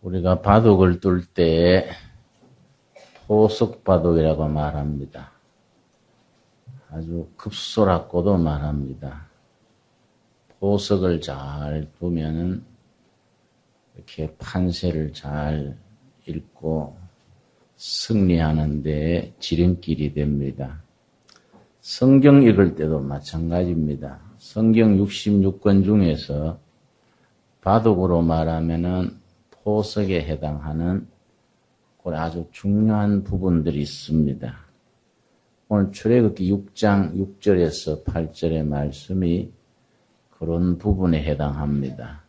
우리가 바둑을 둘 때 포석바둑이라고 말합니다. 아주 급소랐고도 말합니다. 포석을 잘 두면은 이렇게 판세를 잘 읽고 승리하는 데 지름길이 됩니다. 성경 읽을 때도 마찬가지입니다. 성경 66권 중에서 바둑으로 말하면은 포석에 해당하는 아주 중요한 부분들이 있습니다. 오늘 출애굽기 6장 6절에서 8절의 말씀이 그런 부분에 해당합니다.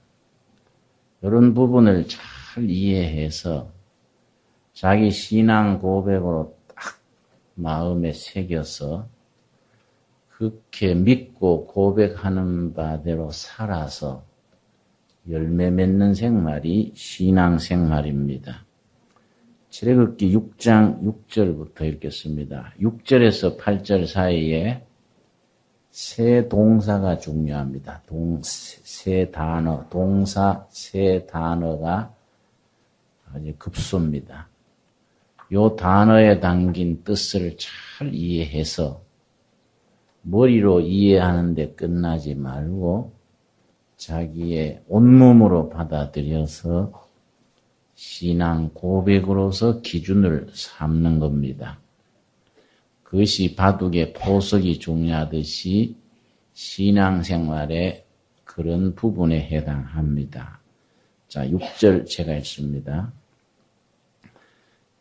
이런 부분을 잘 이해해서 자기 신앙 고백으로 딱 마음에 새겨서 그렇게 믿고 고백하는 바대로 살아서 열매 맺는 생활이 신앙 생활입니다. 출애굽기 6장 6절부터 읽겠습니다. 6절에서 8절 사이에 세 동사가 중요합니다. 세 단어, 동사 세 단어가 아주 급소입니다. 요 단어에 담긴 뜻을 잘 이해해서 머리로 이해하는데 끝나지 말고 자기의 온몸으로 받아들여서 신앙 고백으로서 기준을 삼는 겁니다. 그것이 바둑의 포석이 중요하듯이 신앙생활에 그런 부분에 해당합니다. 자, 6절 제가 읽습니다.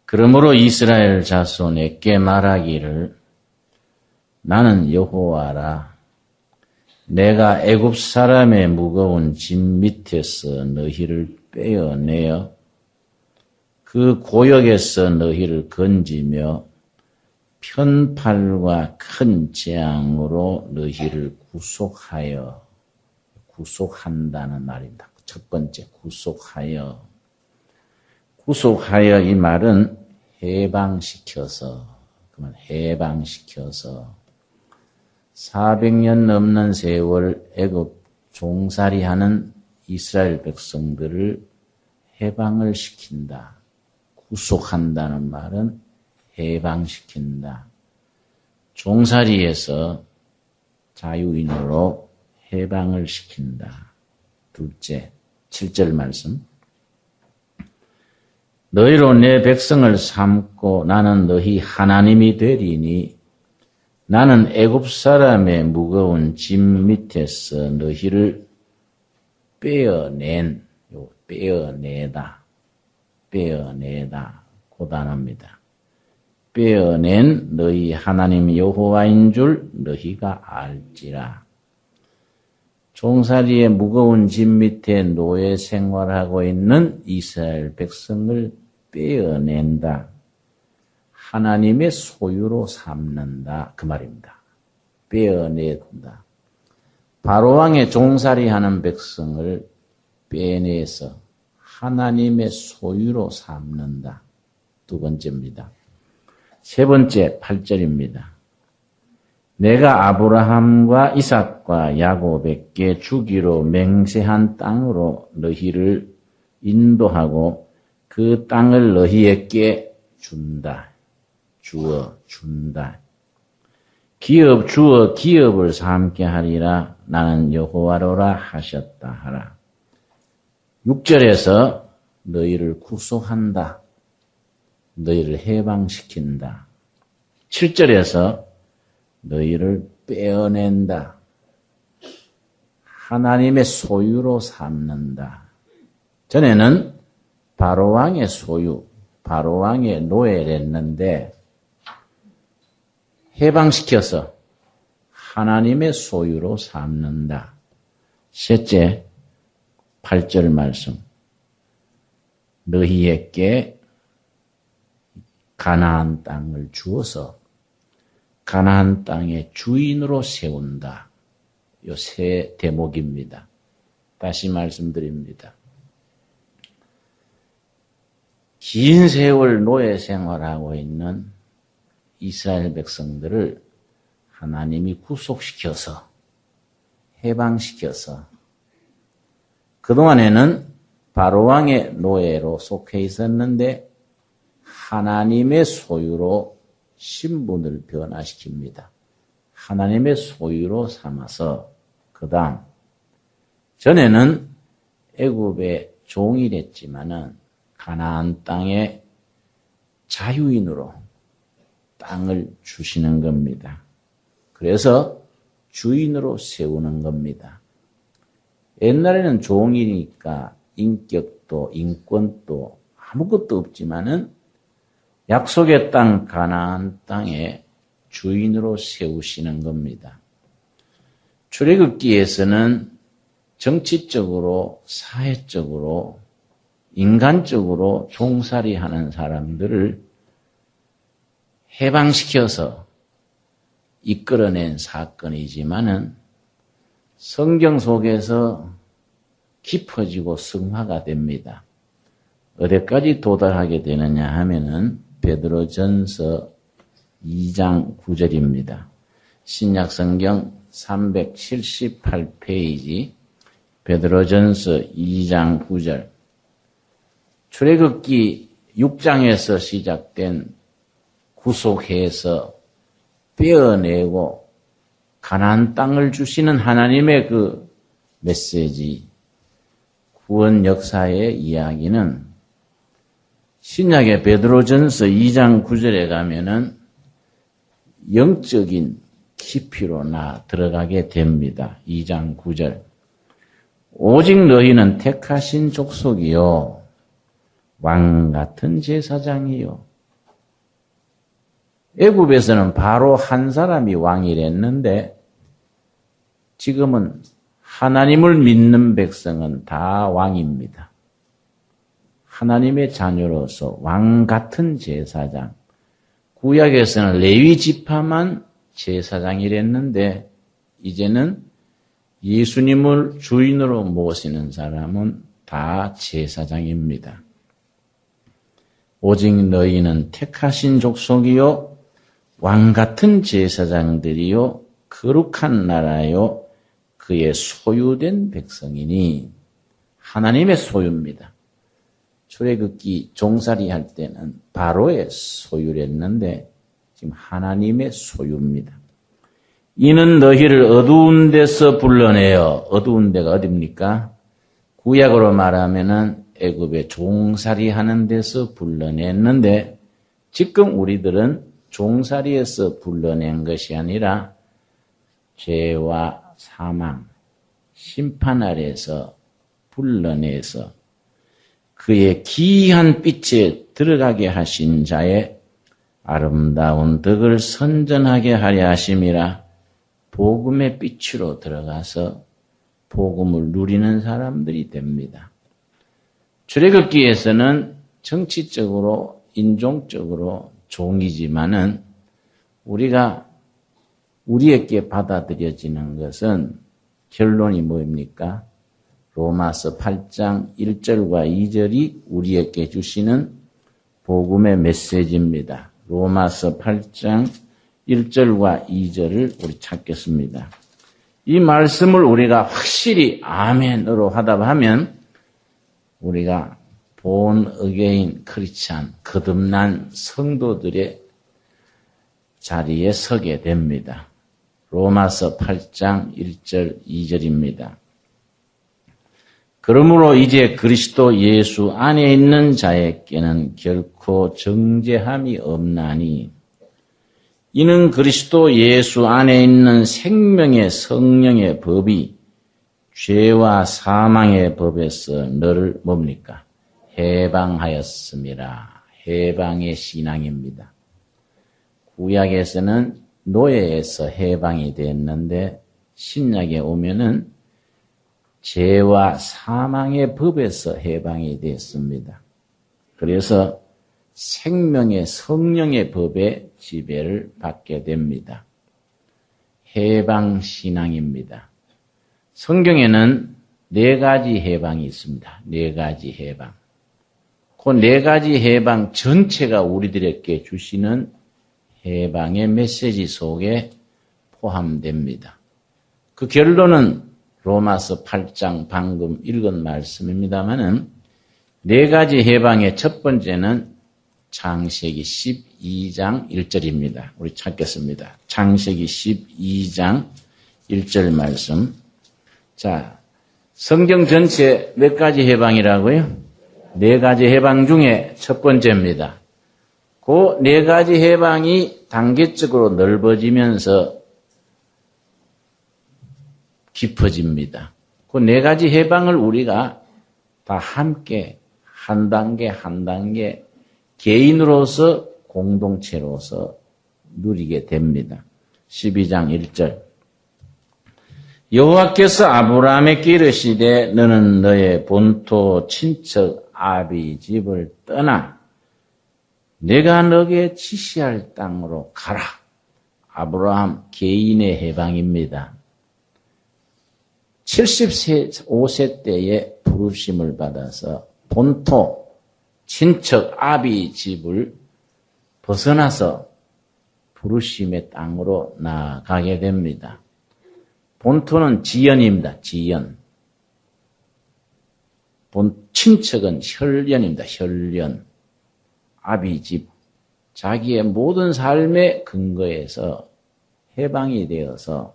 그러므로 이스라엘 자손에게 말하기를 나는 여호와라. 내가 애굽 사람의 무거운 짐 밑에서 너희를 빼어내어 그 고역에서 너희를 건지며 편팔과 큰 재앙으로 너희를 구속한다는 말입니다. 첫 번째, 구속하여 이 말은 해방시켜서 400년 넘는 세월 애굽 종살이하는 이스라엘 백성들을 해방을 시킨다. 구속한다는 말은 해방시킨다. 종살이에서 자유인으로 해방을 시킨다. 둘째, 7절 말씀. 너희로 내 백성을 삼고 나는 너희 하나님이 되리니 나는 애굽 사람의 무거운 짐 밑에서 너희를 빼어내다 고단합니다. 빼어낸 너희 하나님 여호와인 줄 너희가 알지라. 종살이의 무거운 짐 밑에 노예 생활하고 있는 이스라엘 백성을 빼어낸다. 하나님의 소유로 삼는다. 그 말입니다. 빼어낸다. 바로왕의 종살이하는 백성을 빼내서 하나님의 소유로 삼는다. 두 번째입니다. 세 번째 8절입니다. 내가 아브라함과 이삭과 야곱에게 주기로 맹세한 땅으로 너희를 인도하고 그 땅을 너희에게 준다. 기업을 삼게 하리라. 나는 여호와로라 하셨다 하라. 6절에서 너희를 구속한다. 너희를 해방시킨다. 7절에서 너희를 빼어낸다. 하나님의 소유로 삼는다. 전에는 바로왕의 소유, 바로왕의 노예랬는데 해방시켜서 하나님의 소유로 삼는다. 셋째, 8절 말씀. 너희에게 가나안 땅을 주어서 가나안 땅의 주인으로 세운다. 요 세 대목입니다. 다시 말씀드립니다. 긴 세월 노예 생활하고 있는 이스라엘 백성들을 하나님이 구속시켜서 해방시켜서 그동안에는 바로왕의 노예로 속해 있었는데 하나님의 소유로 신분을 변화시킵니다. 하나님의 소유로 삼아서 그 다음 전에는 애굽의 종이랬지만은 가나안 땅의 자유인으로 땅을 주시는 겁니다. 그래서 주인으로 세우는 겁니다. 옛날에는 종이니까 인격도 인권도 아무것도 없지만은 약속의 땅 가나안 땅에 주인으로 세우시는 겁니다. 출애굽기에서는 정치적으로 사회적으로 인간적으로 종살이하는 사람들을 해방시켜서 이끌어낸 사건이지만은 성경 속에서 깊어지고 성화가 됩니다. 어디까지 도달하게 되느냐 하면은 베드로전서 2장 9절입니다. 신약성경 378페이지 베드로전서 2장 9절. 출애굽기 6장에서 시작된 구속해서 빼어내고 가나안 땅을 주시는 하나님의 그 메시지, 구원 역사의 이야기는 신약의 베드로전서 2장 9절에 가면은 영적인 깊이로 들어가게 됩니다. 2장 9절. 오직 너희는 택하신 족속이요 왕 같은 제사장이요. 애굽에서는 바로 한 사람이 왕이랬는데 지금은 하나님을 믿는 백성은 다 왕입니다. 하나님의 자녀로서 왕 같은 제사장. 구약에서는 레위 지파만 제사장이랬는데 이제는 예수님을 주인으로 모시는 사람은 다 제사장입니다. 오직 너희는 택하신 족속이요 왕 같은 제사장들이요 거룩한 나라요 그의 소유된 백성이니 하나님의 소유입니다. 출애굽기 종살이 할 때는 바로의 소유랬는데 지금 하나님의 소유입니다. 이는 너희를 어두운 데서 불러내어 어두운 데가 어딥니까? 구약으로 말하면은 애굽에 종살이 하는 데서 불러냈는데 지금 우리들은 종살이에서 불러낸 것이 아니라 죄와 사망, 심판 아래에서 불러내서 그의 기이한 빛에 들어가게 하신 자의 아름다운 덕을 선전하게 하려 하심이라. 복음의 빛으로 들어가서 복음을 누리는 사람들이 됩니다. 출애굽기에서는 정치적으로 인종적으로 종이지만은 우리가 우리에게 받아들여지는 것은 결론이 뭐입니까? 로마서 8장 1절과 2절이 우리에게 주시는 복음의 메시지입니다. 로마서 8장 1절과 2절을 우리 찾겠습니다. 이 말씀을 우리가 확실히 아멘으로 하다 보면 우리가 본 어게인 크리스찬 거듭난 성도들의 자리에 서게 됩니다. 로마서 8장 1절 2절입니다. 그러므로 이제 그리스도 예수 안에 있는 자에게는 결코 정죄함이 없나니 이는 그리스도 예수 안에 있는 생명의 성령의 법이 죄와 사망의 법에서 너를 뭡니까? 해방하였음이라. 해방의 신앙입니다. 구약에서는 노예에서 해방이 됐는데 신약에 오면은 죄와 사망의 법에서 해방이 됐습니다. 그래서 생명의 성령의 법의 지배를 받게 됩니다. 해방신앙입니다. 성경에는 4가지 해방이 있습니다. 4가지 해방. 그 4가지 해방 전체가 우리들에게 주시는 해방의 메시지 속에 포함됩니다. 그 결론은 로마서 8장 방금 읽은 말씀입니다마는 네 가지 해방의 첫 번째는 창세기 12장 1절입니다. 우리 찾겠습니다. 창세기 12장 1절 말씀. 자, 성경 전체 몇 가지 해방이라고요? 네 가지 해방 중에 첫 번째입니다. 그 네 가지 해방이 단계적으로 넓어지면서 깊어집니다. 그 네 가지 해방을 우리가 다 함께 한 단계 한 단계 개인으로서 공동체로서 누리게 됩니다. 12장 1절. 여호와께서 아브라함에게 이르시되 너는 너의 본토 친척 아비 집을 떠나 내가 너에게 지시할 땅으로 가라. 아브라함 개인의 해방입니다. 75세 때에 부르심을 받아서 본토 친척 아비 집을 벗어나서 부르심의 땅으로 나아가게 됩니다. 본토는 지연입니다. 지연. 친척은 혈연입니다. 혈연. 아비 집. 자기의 모든 삶의 근거에서 해방이 되어서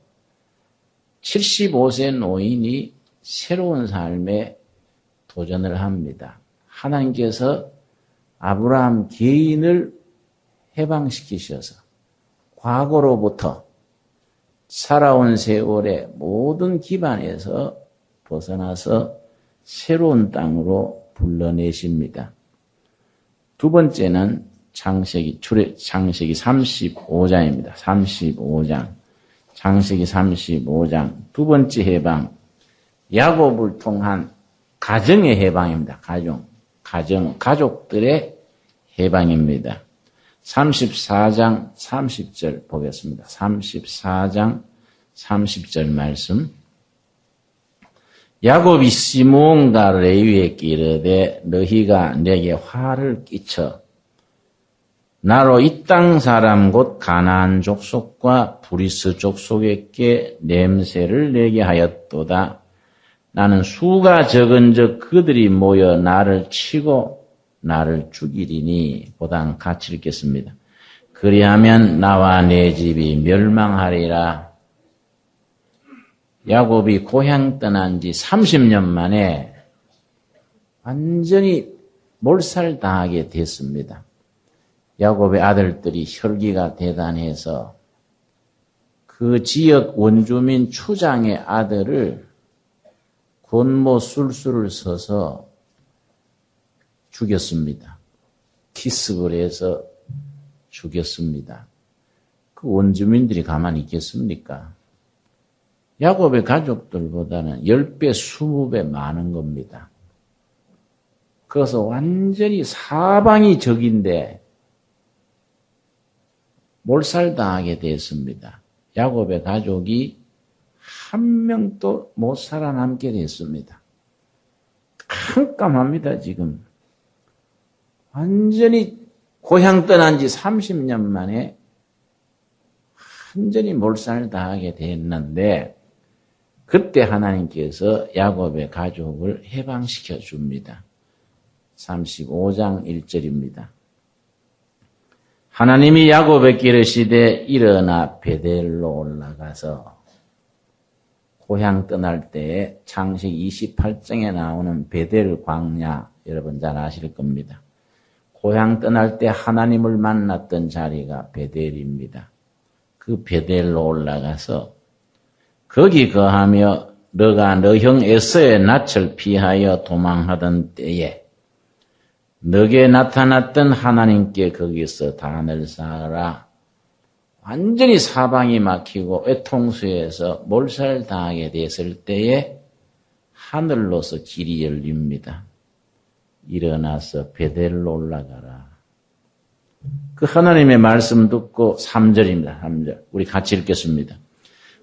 75세 노인이 새로운 삶에 도전을 합니다. 하나님께서 아브라함 개인을 해방시키셔서 과거로부터 살아온 세월의 모든 기반에서 벗어나서 새로운 땅으로 불러내십니다. 두 번째는 창세기 35장입니다. 35장. 창세기 35장. 두 번째 해방. 야곱을 통한 가정의 해방입니다. 가족들의 해방입니다. 34장 30절 보겠습니다. 34장 30절 말씀. 야곱이 시므온과 레위에게 이르되 너희가 내게 화를 끼쳐 나로 이 땅 사람 곧 가나안 족속과 브리스 족속에게 냄새를 내게 하였도다. 나는 수가 적은즉 그들이 모여 나를 치고 나를 죽이리니. 보단 같이 읽겠습니다. 그리하면 나와 내 집이 멸망하리라. 야곱이 고향 떠난 지 30년 만에 완전히 몰살당하게 됐습니다. 야곱의 아들들이 혈기가 대단해서 그 지역 원주민 추장의 아들을 권모 술수를 서서 죽였습니다. 기습을 해서 죽였습니다. 그 원주민들이 가만히 있겠습니까? 야곱의 가족들보다는 10배, 20배 많은 겁니다. 그래서 완전히 사방이 적인데 몰살당하게 됐습니다. 야곱의 가족이 한 명도 못 살아남게 됐습니다. 깜깜합니다, 지금. 완전히 고향 떠난 지 30년 만에 완전히 몰살당하게 됐는데 그때 하나님께서 야곱의 가족을 해방시켜 줍니다. 35장 1절입니다. 하나님이 야곱에게 이르시되 일어나 베델로 올라가서 고향 떠날 때에 창세기 28장에 나오는 베델 광야 여러분 잘 아실 겁니다. 고향 떠날 때 하나님을 만났던 자리가 베델입니다. 그 베델로 올라가서 거기 거하며 너가 너 형 에서의 낯을 피하여 도망하던 때에 너에게 나타났던 하나님께 거기서 단을 쌓아라. 완전히 사방이 막히고 외통수에서 몰살당하게 됐을 때에 하늘로서 길이 열립니다. 일어나서 베델로 올라가라. 그 하나님의 말씀 듣고 3절입니다. 3절. 우리 같이 읽겠습니다.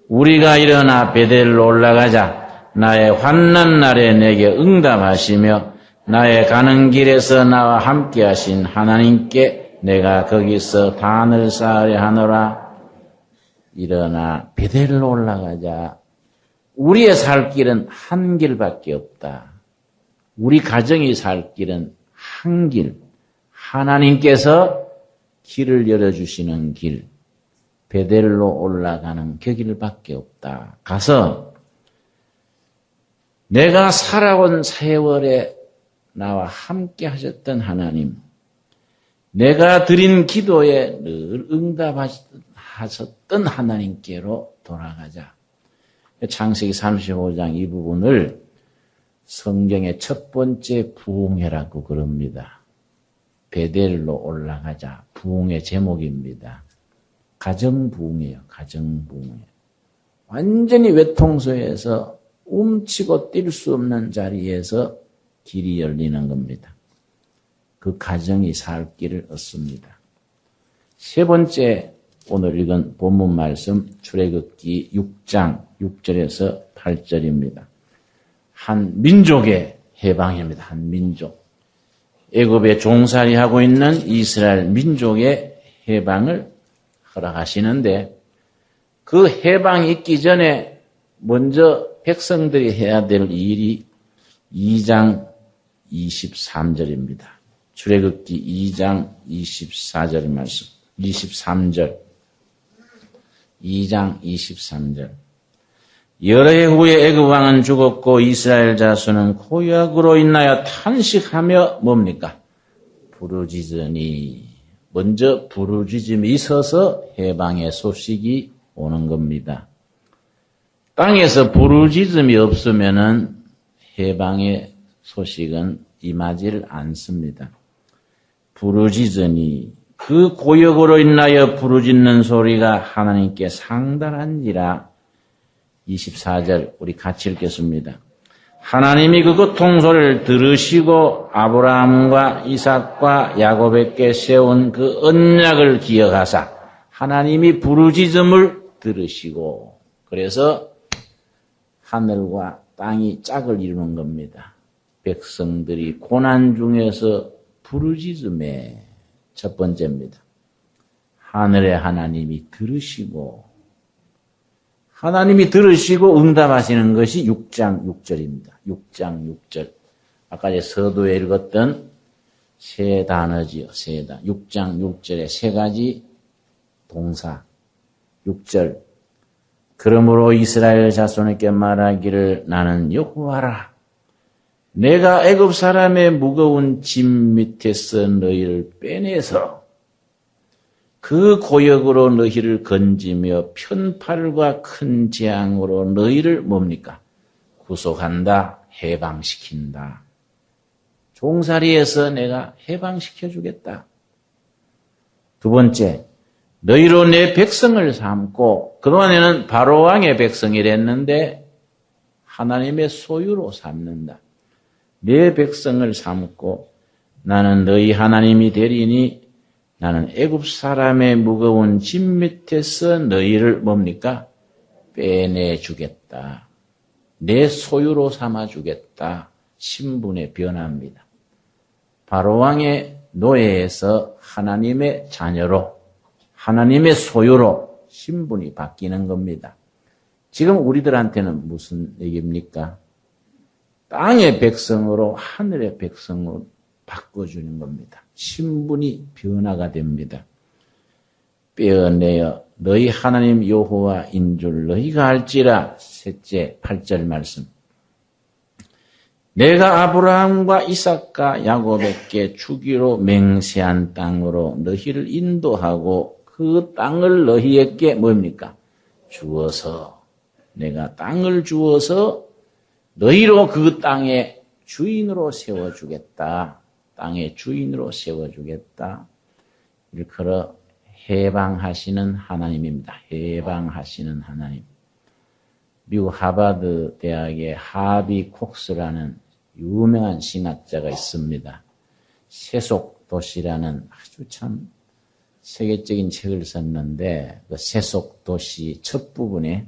우리가 일어나 베델로 올라가자. 나의 환난 날에 내게 응답하시며 나의 가는 길에서 나와 함께 하신 하나님께 내가 거기서 단을 쌓으려 하노라. 일어나 베델로 올라가자. 우리의 살 길은 한 길밖에 없다. 우리 가정이 살 길은 한 길, 하나님께서 길을 열어주시는 길, 베델로 올라가는 그 길밖에 없다. 가서 내가 살아온 세월에 나와 함께 하셨던 하나님, 내가 드린 기도에 늘 응답하셨던 하나님께로 돌아가자. 창세기 35장 이 부분을 성경의 첫 번째 부흥회라고 그럽니다. 베델로 올라가자. 부흥의 제목입니다. 가정부흥이에요. 가정부흥. 완전히 외통소에서 움치고 뛸 수 없는 자리에서 길이 열리는 겁니다. 그 가정이 살 길을 얻습니다. 세 번째 오늘 읽은 본문 말씀 출애굽기 6장 6절에서 8절입니다. 한 민족의 해방입니다. 한 민족. 애굽에 종살이하고 있는 이스라엘 민족의 해방을 허락하시는데 그 해방이 있기 전에 먼저 백성들이 해야 될 일이 2장 23절입니다. 출애굽기 2장 24절 말씀. 23절. 2장 23절. 여러 해 후에 애굽 왕은 죽었고 이스라엘 자손은 고역으로 인하여 탄식하며 뭡니까? 부르짖으니. 먼저 부르짖음이 있어서 해방의 소식이 오는 겁니다. 땅에서 부르짖음이 없으면은 해방의 소식은 임하지를 않습니다. 부르짖으니 그 고역으로 인하여 부르짖는 소리가 하나님께 상달한지라. 24절 우리 같이 읽겠습니다. 하나님이 그 고통소리를 들으시고 아브라함과 이삭과 야곱에게 세운 그 언약을 기억하사 하나님이 부르짖음을 들으시고 그래서 하늘과 땅이 짝을 이루는 겁니다. 백성들이 고난 중에서 부르짖음의 첫 번째입니다. 하늘의 하나님이 들으시고 하나님이 들으시고 응답하시는 것이 6장 6절입니다. 6장 6절. 아까 서도에 읽었던 세 단어지요. 세 단어. 6장 6절에 세 가지 동사. 6절. 그러므로 이스라엘 자손에게 말하기를 나는 여호와라. 내가 애굽 사람의 무거운 짐 밑에서 너희를 빼내서 그 고역으로 너희를 건지며 편팔과 큰 재앙으로 너희를 뭡니까? 구속한다, 해방시킨다. 종살이에서 내가 해방시켜 주겠다. 두 번째, 너희로 내 백성을 삼고 그동안에는 바로왕의 백성이랬는데 하나님의 소유로 삼는다. 내 백성을 삼고 나는 너희 하나님이 되리니 나는 애굽 사람의 무거운 짐 밑에서 너희를 뭡니까? 빼내주겠다. 내 소유로 삼아주겠다. 신분의 변화입니다. 바로왕의 노예에서 하나님의 자녀로 하나님의 소유로 신분이 바뀌는 겁니다. 지금 우리들한테는 무슨 얘기입니까? 땅의 백성으로 하늘의 백성으로 바꿔주는 겁니다. 신분이 변화가 됩니다. 빼어내어 너희 하나님 여호와인 줄 너희가 알지라. 셋째 8절 말씀. 내가 아브라함과 이삭과 야곱에게 주기로 맹세한 땅으로 너희를 인도하고 그 땅을 너희에게 뭡니까? 주어서 내가 땅을 주어서 너희로 그 땅의 주인으로 세워주겠다. 땅의 주인으로 세워주겠다. 일컬어 해방하시는 하나님입니다. 해방하시는 하나님. 미국 하버드 대학의 하비 콕스라는 유명한 신학자가 있습니다. 세속도시라는 아주 참 세계적인 책을 썼는데 그 세속도시 첫 부분에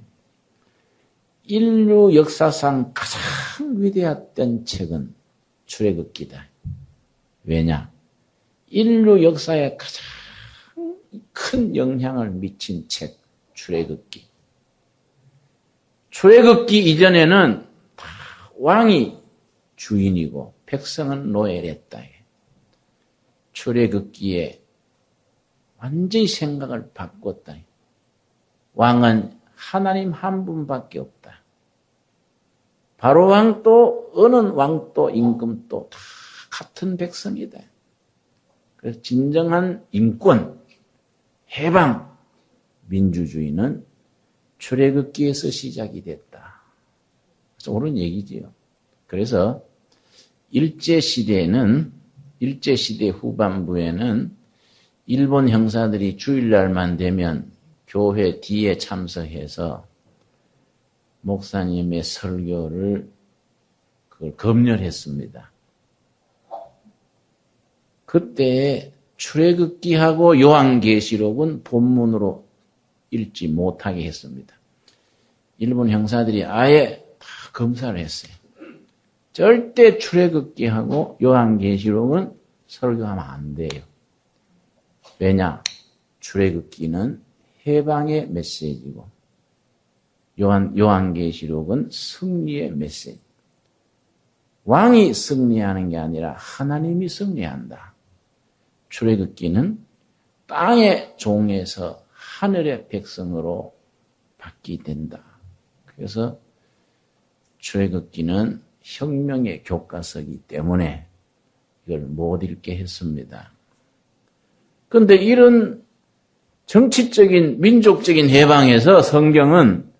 인류 역사상 가장 위대했던 책은 출애굽기다. 왜냐? 인류 역사에 가장 큰 영향을 미친 책, 출애굽기. 출애굽기 이전에는 다 왕이 주인이고 백성은 노예랬다. 출애굽기에 완전히 생각을 바꿨다. 왕은 하나님 한 분밖에 없다. 바로 왕도 어느 왕도 임금도 다 같은 백성이다. 그래서 진정한 인권, 해방, 민주주의는 출애굽기에서 시작이 됐다. 그래서 옳은 얘기지요. 그래서 일제시대 후반부에는 일본 형사들이 주일날만 되면 교회 뒤에 참석해서 목사님의 설교를 그걸 검열했습니다. 그때 출애굽기하고 요한계시록은 본문으로 읽지 못하게 했습니다. 일본 형사들이 아예 다 검사를 했어요. 절대 출애굽기하고 요한계시록은 설교하면 안 돼요. 왜냐? 출애굽기는 해방의 메시지고 요한계시록은 승리의 메시지. 왕이 승리하는 게 아니라 하나님이 승리한다. 출애굽기는 땅의 종에서 하늘의 백성으로 바뀌된다. 그래서 출애굽기는 혁명의 교과서이기 때문에 이걸 못 읽게 했습니다. 그런데 이런 정치적인 민족적인 해방에서 성경은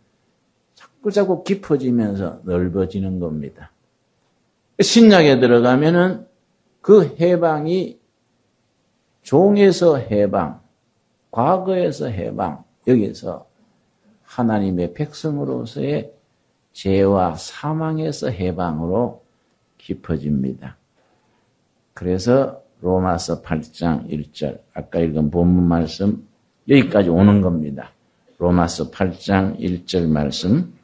자꾸 깊어지면서 넓어지는 겁니다. 신약에 들어가면은 그 해방이 종에서 해방, 과거에서 해방, 여기서 하나님의 백성으로서의 죄와 사망에서 해방으로 깊어집니다. 그래서 로마서 8장 1절, 아까 읽은 본문 말씀 여기까지 오는 겁니다. 로마서 8장 1절 말씀.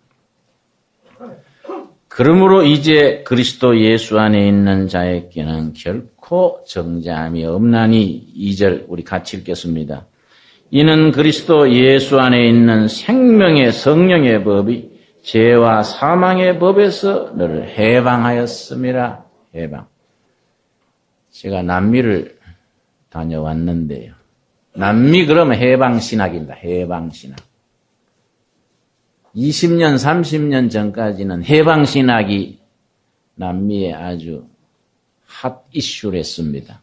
그러므로 이제 그리스도 예수 안에 있는 자에게는 결코 정죄함이 없나니 2절 우리 같이 읽겠습니다. 이는 그리스도 예수 안에 있는 생명의 성령의 법이 죄와 사망의 법에서 너를 해방하였음이라. 해방. 제가 남미를 다녀왔는데요. 남미 그러면 해방신학입니다. 해방신학. 20년, 30년 전까지는 해방신학이 남미에 아주 핫 이슈를 했습니다.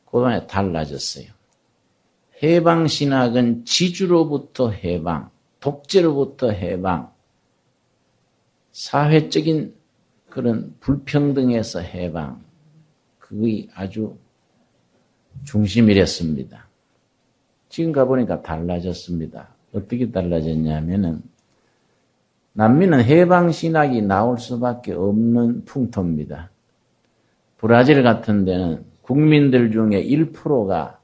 그동안에 달라졌어요. 해방신학은 지주로부터 해방, 독재로부터 해방, 사회적인 그런 불평등에서 해방, 그게 아주 중심이랬습니다. 지금 가보니까 달라졌습니다. 어떻게 달라졌냐면은 남미는 해방신학이 나올 수밖에 없는 풍토입니다. 브라질 같은 데는 국민들 중에 1%가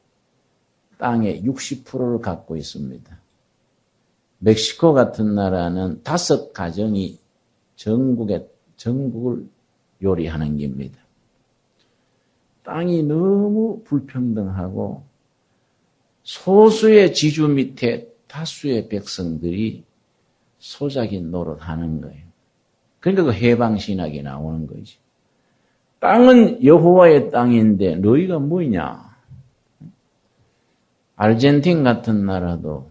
땅의 60%를 갖고 있습니다. 멕시코 같은 나라는 5가정이 전국을 요리하는 겁니다. 땅이 너무 불평등하고 소수의 지주 밑에 다수의 백성들이 소작인 노릇하는 거예요. 그러니까 그 해방신학이 나오는 거지. 땅은 여호와의 땅인데 너희가 뭐냐? 아르헨틴 같은 나라도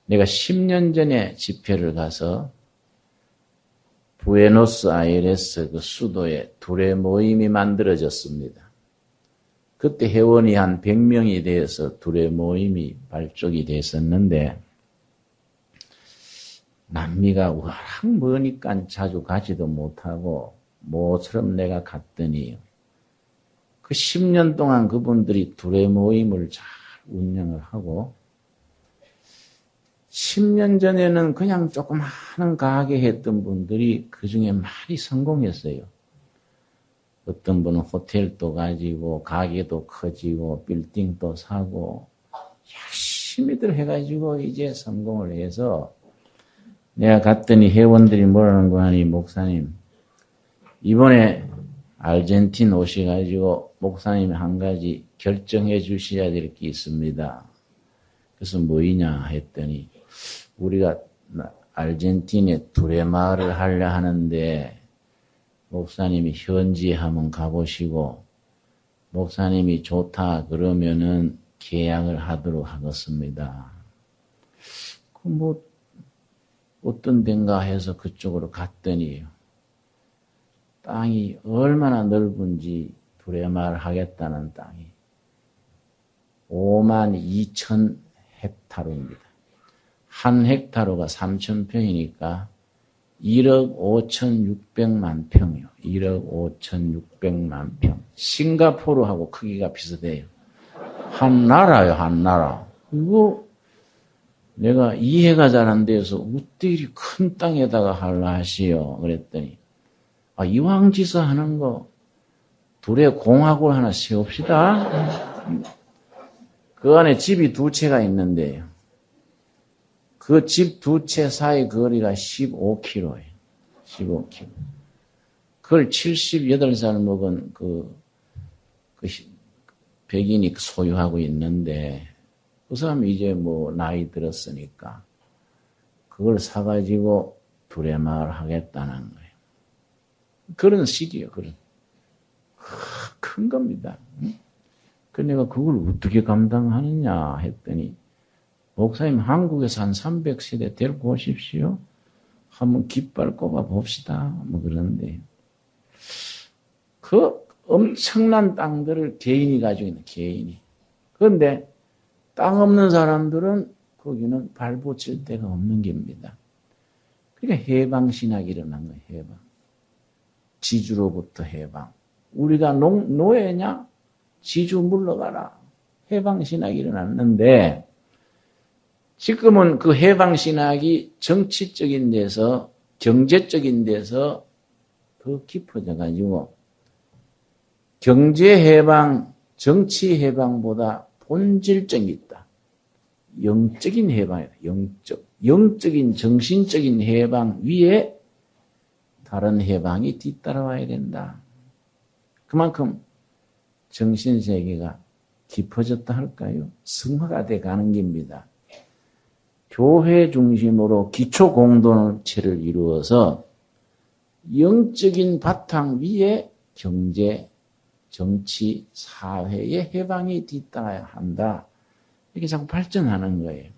내가 10년 전에 집회를 가서 부에노스아이레스 그 수도에 둘의 모임이 만들어졌습니다. 그때 회원이 한 100명이 되어서 둘의 모임이 발족이 됐었는데 남미가 워낙 머니까 자주 가지도 못하고 모처럼 내가 갔더니 그 10년 동안 그분들이 둘의 모임을 잘 운영을 하고 10년 전에는 그냥 조그마한 가게 했던 분들이 그중에 많이 성공했어요. 어떤 분은 호텔도 가지고 가게도 커지고 빌딩도 사고 열심히들 해가지고 이제 성공을 해서 내가 갔더니 회원들이 뭐라는 거 하니 목사님 이번에 아르헨틴 오셔가지고 목사님 한 가지 결정해 주셔야 될 게 있습니다. 그래서 뭐이냐 했더니 우리가 아르헨틴에 둘의 마을을 하려 하는데 목사님이 현지에 한번 가보시고 목사님이 좋다 그러면은 계약을 하도록 하겠습니다. 어떤 데인가 해서 그쪽으로 갔더니 땅이 얼마나 넓은지 두레마를 하겠다는 땅이 52,000헥타르입니다. 한 헥타르가 3,000평이니까 1억 5,600만 평이요. 1억 5,600만 평. 싱가포르하고 크기가 비슷해요. 한 나라요, 한 나라. 이거 내가 이해가 잘 안 돼서 어떻게 이리 큰 땅에다가 하려 하시오. 그랬더니 이왕지서 하는 거 둘에 공학을 하나 세웁시다. 그 안에 집이 두 채가 있는데요. 그 집 두 채 사이 거리가 15km예요. 15km. 그걸 78살 먹은 그 백인이 소유하고 있는데 그 사람이 이제 나이 들었으니까 그걸 사가지고 두레마을 하겠다는 거예요. 그런 시기요, 그런. 큰 겁니다. 그 내가 그걸 어떻게 감당하느냐 했더니 목사님 한국에서 한 300세대 데리고 오십시오. 한번 깃발 꼽아 봅시다. 그러는데 그 엄청난 땅들을 개인이 가지고 있는 개인이. 그런데 땅 없는 사람들은 거기는 발붙일 데가 없는 겁니다. 그러니까 해방신학이 일어난 거예요. 해방. 지주로부터 해방. 우리가 노예냐? 지주 물러가라. 해방신학이 일어났는데 지금은 그 해방신학이 정치적인 데서 경제적인 데서 더 깊어져 가지고 경제해방, 정치해방보다 본질적이 있다. 영적인 해방이다. 영적인 정신적인 해방 위에 다른 해방이 뒤따라와야 된다. 그만큼 정신세계가 깊어졌다 할까요? 성화가 돼 가는 겁니다. 교회 중심으로 기초 공동체를 이루어서 영적인 바탕 위에 경제, 정치, 사회의 해방이 뒤따라야 한다. 이렇게 자꾸 발전하는 거예요.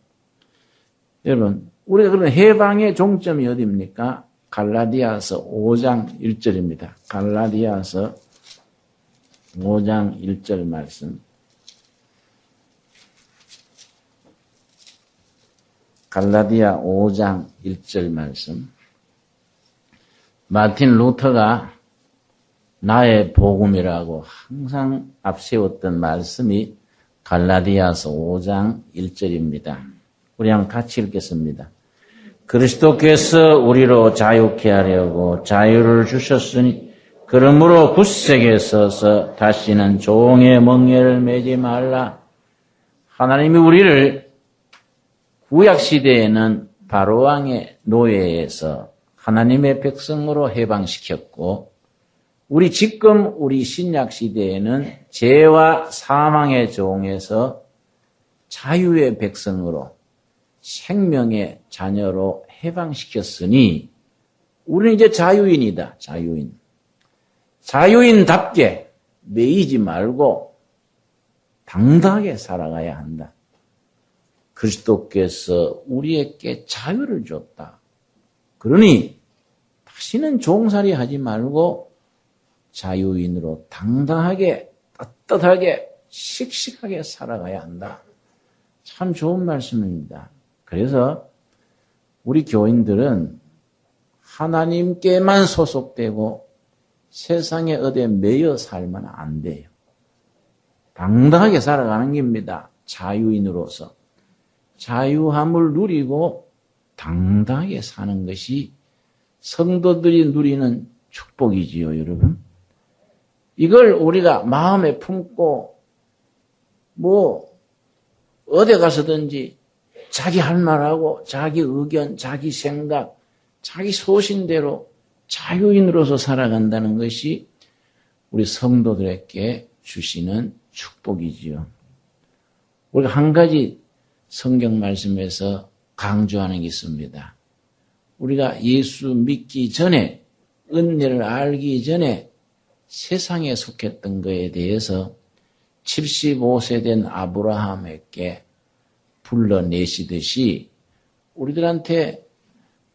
여러분, 우리가 그런 해방의 종점이 어디입니까? 갈라디아서 5장 1절입니다. 갈라디아서 5장 1절 말씀. 갈라디아 5장 1절 말씀. 마틴 루터가 나의 복음이라고 항상 앞세웠던 말씀이 갈라디아서 5장 1절입니다. 우리 한번 같이 읽겠습니다. 그리스도께서 우리로 자유케 하려고 자유를 주셨으니 그러므로 굳세게 서서 다시는 종의 멍에를 매지 말라. 하나님이 우리를 구약시대에는 바로왕의 노예에서 하나님의 백성으로 해방시켰고 우리 신약시대에는 죄와 사망의 종에서 자유의 백성으로 생명의 자녀로 해방시켰으니 우리는 이제 자유인이다. 자유인. 자유인답게 매이지 말고 당당하게 살아가야 한다. 그리스도께서 우리에게 자유를 줬다. 그러니 다시는 종살이 하지 말고 자유인으로 당당하게 떳떳하게 씩씩하게 살아가야 한다. 참 좋은 말씀입니다. 그래서 우리 교인들은 하나님께만 소속되고 세상에 어디에 매여 살면 안 돼요. 당당하게 살아가는 겁니다. 자유인으로서. 자유함을 누리고 당당하게 사는 것이 성도들이 누리는 축복이지요, 여러분. 이걸 우리가 마음에 품고 어디 가서든지 자기 할 말하고 자기 의견, 자기 생각, 자기 소신대로 자유인으로서 살아간다는 것이 우리 성도들에게 주시는 축복이지요. 우리가 한 가지 성경 말씀에서 강조하는 게 있습니다. 우리가 예수 믿기 전에 은혜를 알기 전에 세상에 속했던 것에 대해서 75세 된 아브라함에게 불러내시듯이 우리들한테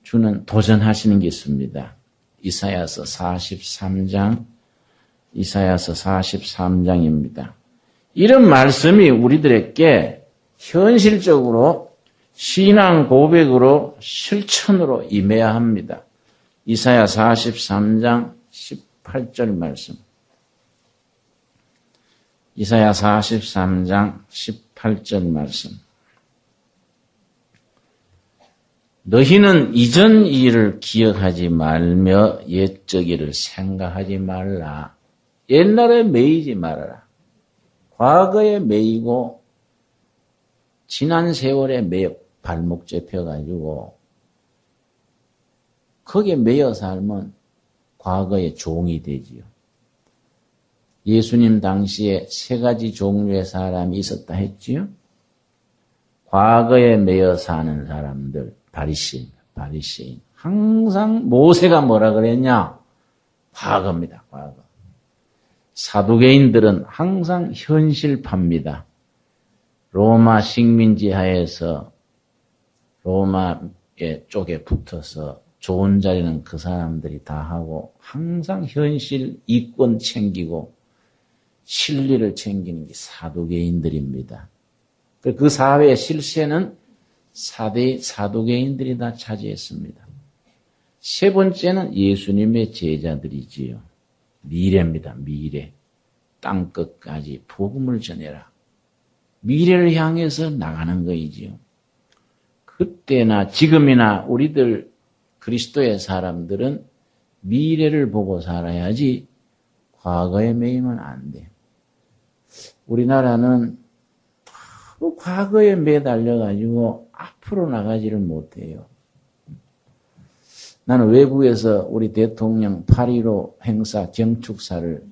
주는 도전하시는 게 있습니다. 이사야서 43장입니다. 이런 말씀이 우리들에게 현실적으로 신앙 고백으로 실천으로 임해야 합니다. 이사야 43장 18절 말씀. 이사야 43장 18절 말씀. 너희는 이전 일을 기억하지 말며 옛적 일을 생각하지 말라. 옛날에 매이지 말아라. 과거에 매이고 지난 세월에 매여 발목 잡혀가지고 거기에 매여 살면 과거의 종이 되지요. 예수님 당시에 세 가지 종류의 사람이 있었다 했지요. 과거에 매여 사는 사람들, 바리새인. 항상 모세가 뭐라 그랬냐? 과거입니다, 과거. 사두개인들은 항상 현실파입니다. 로마 식민지 하에서 로마의 쪽에 붙어서 좋은 자리는 그 사람들이 다 하고 항상 현실 이권 챙기고 실리를 챙기는 게 사두개인들입니다. 그 사회의 실세는 사두개인들이 다 차지했습니다. 세 번째는 예수님의 제자들이지요. 미래입니다. 미래. 땅끝까지 복음을 전해라. 미래를 향해서 나가는 거이지요. 그때나 지금이나 우리들 그리스도의 사람들은 미래를 보고 살아야지 과거에 매이면 안 돼. 우리나라는 너무 과거에 매달려가지고 앞으로 나가지를 못해요. 나는 외부에서 우리 대통령 8.15 행사 경축사를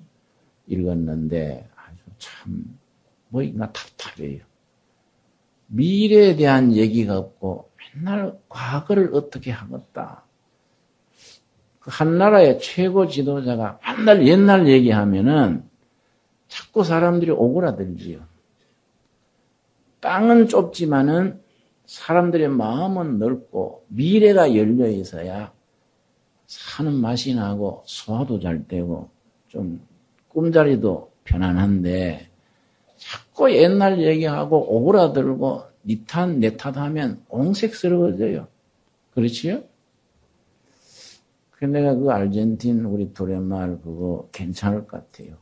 읽었는데 아주 참 뭐인가 답답해요. 미래에 대한 얘기가 없고 맨날 과거를 어떻게 하겠다. 한 나라의 최고 지도자가 맨날 옛날 얘기하면은 자꾸 사람들이 오그라들지요. 땅은 좁지만은 사람들의 마음은 넓고 미래가 열려 있어야 사는 맛이 나고 소화도 잘 되고 좀 꿈자리도 편안한데 자꾸 옛날 얘기하고 오그라들고 니 탓 내 탓하면 옹색스러워져요. 그렇지요? 그래서 내가 그 아르헨틴 우리 도레말 그거 괜찮을 것 같아요.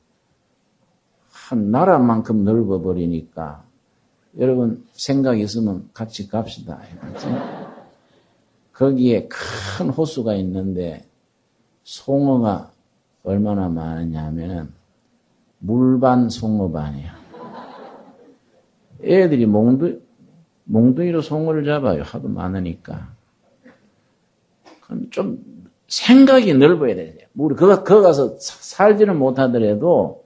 한 나라만큼 넓어버리니까 여러분 생각 있으면 같이 갑시다. 거기에 큰 호수가 있는데 송어가 얼마나 많으냐 하면은 물반 송어반이야. 애들이 몽둥이로 송어를 잡아요. 하도 많으니까. 그럼 좀 생각이 넓어야 돼요. 우리 거기 가서 살지는 못하더라도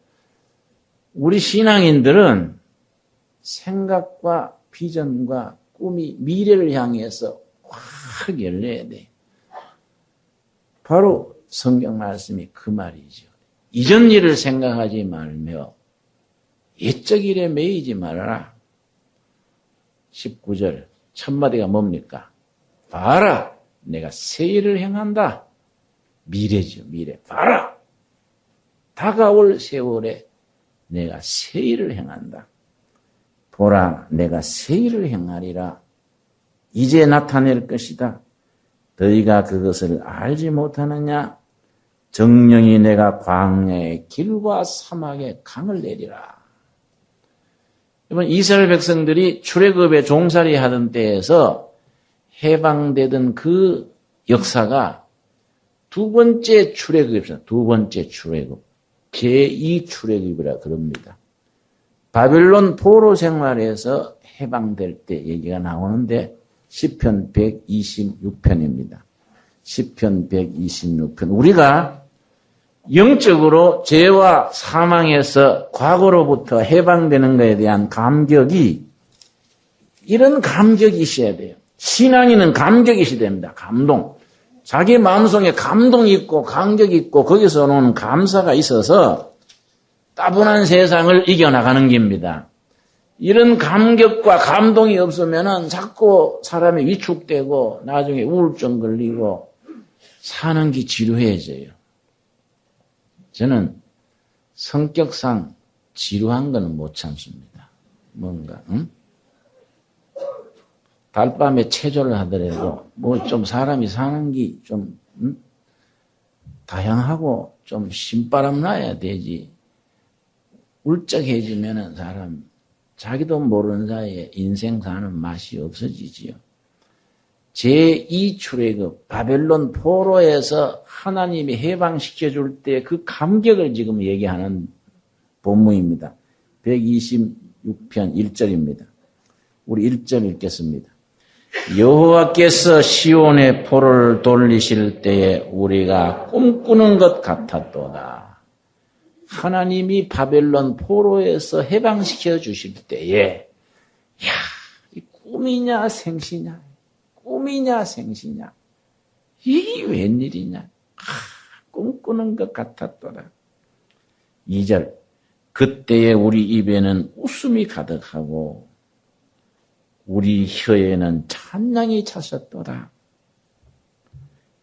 우리 신앙인들은 생각과 비전과 꿈이 미래를 향해서 확 열려야 돼. 바로 성경 말씀이 그 말이죠. 이전 일을 생각하지 말며 옛적 일에 매이지 말아라. 19절 첫 마디가 뭡니까? 봐라, 내가 새 일을 행한다. 미래죠, 미래. 봐라, 다가올 세월에 내가 새 일을 행한다. 보라, 내가 새 일을 행하리라. 이제 나타낼 것이다. 너희가 그것을 알지 못하느냐? 정령이 내가 광야의 길과 사막에 강을 내리라. 이번 이스라엘 백성들이 출애굽에 종살이 하던 때에서 해방되던 그 역사가 두 번째 출애굽이었어요. 두 번째 출애굽. 제2 출애굽이라 그럽니다. 바벨론 포로 생활에서 해방될 때 얘기가 나오는데 시편 126편입니다. 시편 126편. 우리가 영적으로 죄와 사망에서 과거로부터 해방되는 것에 대한 감격이 이런 감격이 있어야 돼요. 신앙인은 감격이 있어야 됩니다. 감동. 자기 마음속에 감동이 있고 감격이 있고 거기서 오는 감사가 있어서 따분한 세상을 이겨나가는 겁니다. 이런 감격과 감동이 없으면은 자꾸 사람이 위축되고 나중에 우울증 걸리고 사는 게 지루해져요. 저는 성격상 지루한 거는 못 참습니다. 뭔가, 응? 달밤에 체조를 하더라도 뭐 좀 사람이 사는 게 좀 다양하고 좀 신바람 나야 되지. 울적해지면은 사람 자기도 모르는 사이에 인생 사는 맛이 없어지지요. 제2출애굽 바벨론 포로에서 하나님이 해방시켜 줄 때 그 감격을 지금 얘기하는 본문입니다. 126편 1절입니다. 우리 1절 읽겠습니다. 여호와께서 시온의 포로를 돌리실 때에 우리가 꿈꾸는 것 같았도다. 하나님이 바벨론 포로에서 해방시켜 주실 때에 이 꿈이냐 생시냐 꿈이냐 생시냐 이게 웬일이냐 꿈꾸는 것 같았더라. 2절 그때에 우리 입에는 웃음이 가득하고 우리 혀에는 찬양이 차셨더라.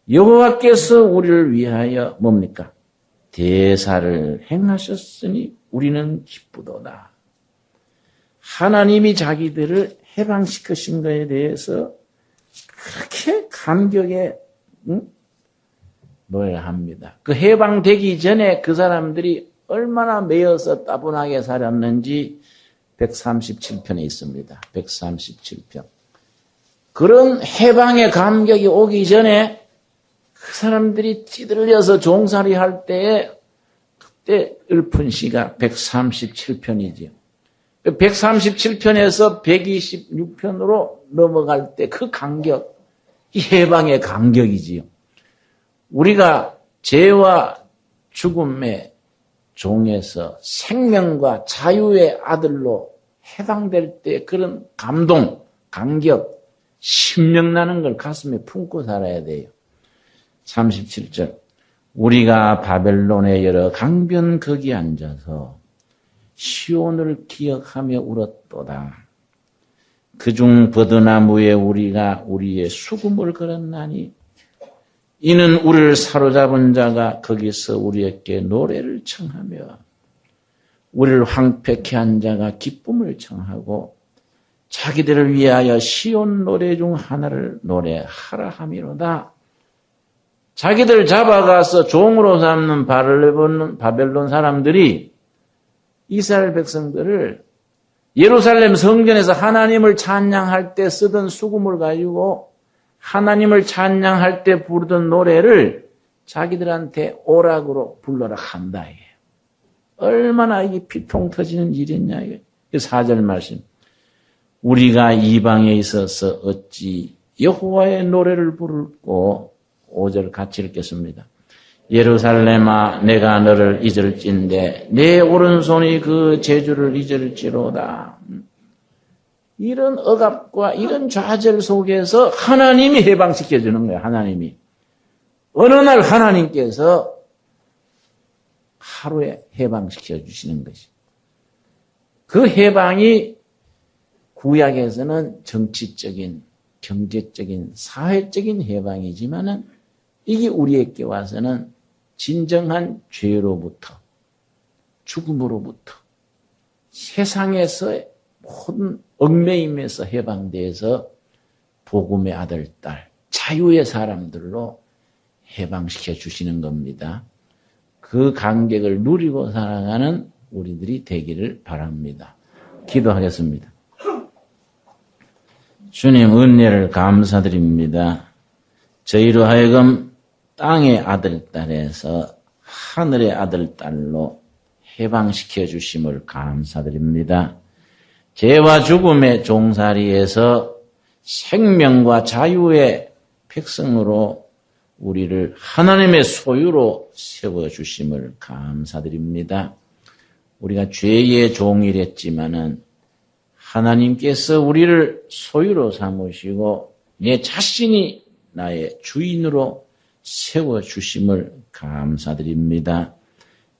여호와께서 우리를 위하여 뭡니까? 대사를 행하셨으니 우리는 기쁘도다. 하나님이 자기들을 해방시키신 것에 대해서 그렇게 감격에 노래를 합니다. 그 해방되기 전에 그 사람들이 얼마나 매여서 따분하게 살았는지 137편에 있습니다. 137편. 그런 해방의 감격이 오기 전에 그 사람들이 찌들려서 종살이 할 때에 그때 읊은 시가 137편이지요. 137편에서 126편으로 넘어갈 때 그 감격, 이 해방의 감격이지요. 우리가 죄와 죽음의 종에서 생명과 자유의 아들로 해방될 때 그런 감동, 감격, 심령나는 걸 가슴에 품고 살아야 돼요. 37절 우리가 바벨론의 여러 강변 거기 앉아서 시온을 기억하며 울었도다. 그중 버드나무에 우리가 우리의 수금을 걸었나니 이는 우리를 사로잡은 자가 거기서 우리에게 노래를 청하며 우리를 황폐케 한 자가 기쁨을 청하고 자기들을 위하여 시온 노래 중 하나를 노래하라 함이로다. 자기들 잡아가서 종으로 삼는 바벨론 사람들이 이스라엘 백성들을 예루살렘 성전에서 하나님을 찬양할 때 쓰던 수금을 가지고 하나님을 찬양할 때 부르던 노래를 자기들한테 오락으로 불러라 한다. 얼마나 이게 피통 터지는 일이냐. 4절 말씀. 우리가 이방에 있어서 어찌 여호와의 노래를 부르고 5절 같이 읽겠습니다. 예루살렘아 내가 너를 잊을진데 내 오른손이 그 재주를 잊을지로다. 이런 억압과 이런 좌절 속에서 하나님이 해방시켜 주는 거예요. 하나님이. 어느 날 하나님께서 하루에 해방시켜 주시는 것이. 그 해방이 구약에서는 정치적인, 경제적인, 사회적인 해방이지만은 이게 우리에게 와서는 진정한 죄로부터, 죽음으로부터, 세상에서의 모든 얽매임에서 해방돼서 복음의 아들, 딸, 자유의 사람들로 해방시켜 주시는 겁니다. 그 감격을 누리고 살아가는 우리들이 되기를 바랍니다. 기도하겠습니다. 주님 은혜를 감사드립니다. 저희로 하여금 땅의 아들, 딸에서 하늘의 아들, 딸로 해방시켜 주심을 감사드립니다. 죄와 죽음의 종살이에서 생명과 자유의 백성으로 우리를 하나님의 소유로 세워주심을 감사드립니다. 우리가 죄의 종이랬지만은 하나님께서 우리를 소유로 삼으시고 내 자신이 나의 주인으로 세워주심을 감사드립니다.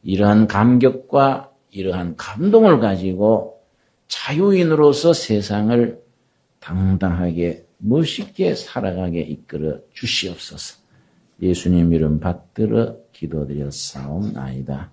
이러한 감격과 이러한 감동을 가지고 자유인으로서 세상을 당당하게 멋있게 살아가게 이끌어 주시옵소서. 예수님 이름 받들어 기도드렸사옵나이다.